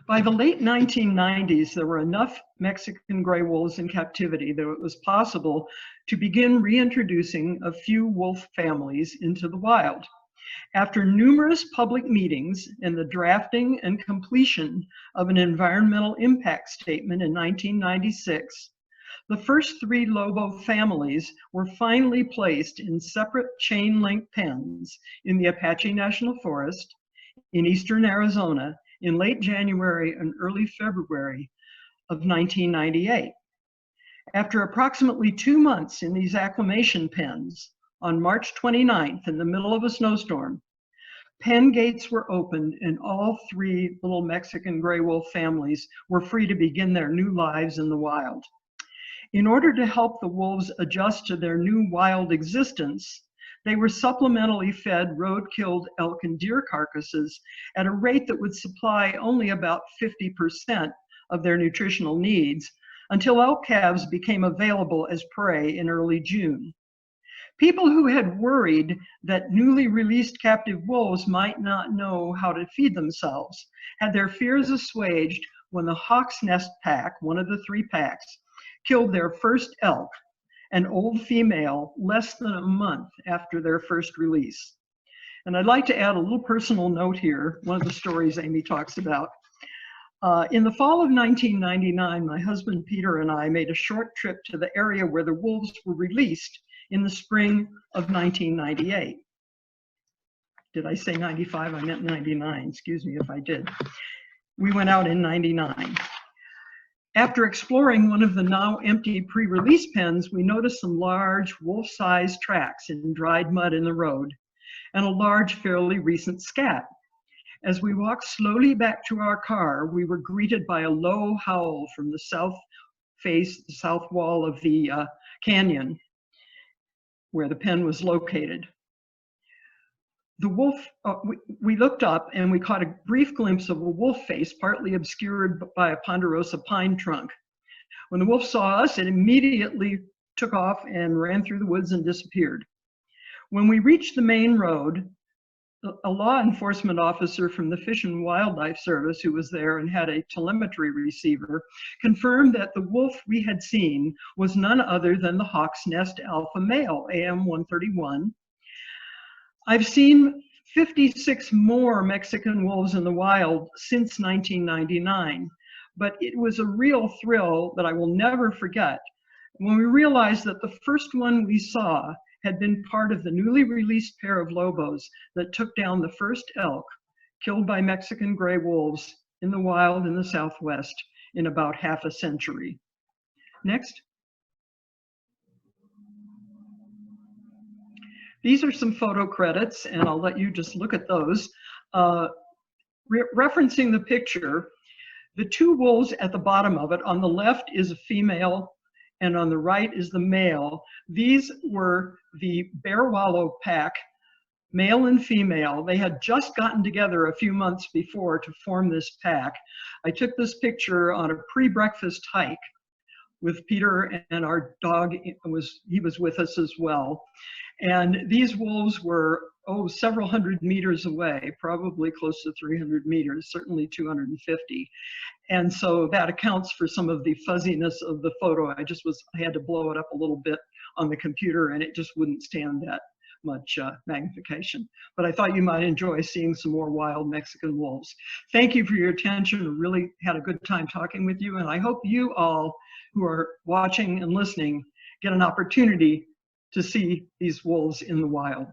By the late 1990s, there were enough Mexican gray wolves in captivity that it was possible to begin reintroducing a few wolf families into the wild. After numerous public meetings and the drafting and completion of an environmental impact statement in 1996, the first 3 Lobo families were finally placed in separate chain-link pens in the Apache National Forest in eastern Arizona in late January and early February of 1998. After approximately 2 months in these acclimation pens, on March 29th, in the middle of a snowstorm, pen gates were opened and all 3 little Mexican gray wolf families were free to begin their new lives in the wild. In order to help the wolves adjust to their new wild existence, they were supplementally fed road-killed elk and deer carcasses at a rate that would supply only about 50% of their nutritional needs until elk calves became available as prey in early June. People who had worried that newly released captive wolves might not know how to feed themselves had their fears assuaged when the Hawk's Nest pack, one of the 3 packs, killed their first elk, an old female, less than a month after their first release. And I'd like to add a little personal note here, one of the stories Amy talks about. In the fall of 1999, my husband Peter and I made a short trip to the area where the wolves were released in the spring of 1998. Did I say 95? I meant 99, excuse me if I did. We went out in 99. After exploring one of the now empty pre-release pens, we noticed some large wolf-sized tracks in dried mud in the road and a large, fairly recent scat. As we walked slowly back to our car, we were greeted by a low howl from the south wall of the canyon where the pen was located. The wolf, we looked up and we caught a brief glimpse of a wolf face partly obscured by a ponderosa pine trunk. When the wolf saw us, it immediately took off and ran through the woods and disappeared. When we reached the main road, a law enforcement officer from the Fish and Wildlife Service who was there and had a telemetry receiver confirmed that the wolf we had seen was none other than the Hawk's Nest alpha male, AM 131. I've seen 56 more Mexican wolves in the wild since 1999, but it was a real thrill that I will never forget when we realized that the first one we saw had been part of the newly released pair of Lobos that took down the first elk killed by Mexican gray wolves in the wild in the Southwest in about half a century. Next. These are some photo credits, and I'll let you just look at those. Referencing the picture, the 2 wolves at the bottom of it, on the left is a female, and on the right is the male. These were the Bear Wallow pack, male and female. They had just gotten together a few months before to form this pack. I took this picture on a pre-breakfast hike with Peter, and our dog, he was with us as well. And these wolves were, several hundred meters away, probably close to 300 meters, certainly 250. And so that accounts for some of the fuzziness of the photo. I had to blow it up a little bit on the computer and it just wouldn't stand that much magnification. But I thought you might enjoy seeing some more wild Mexican wolves. Thank you for your attention. I really had a good time talking with you. And I hope you all who are watching and listening get an opportunity to see these wolves in the wild.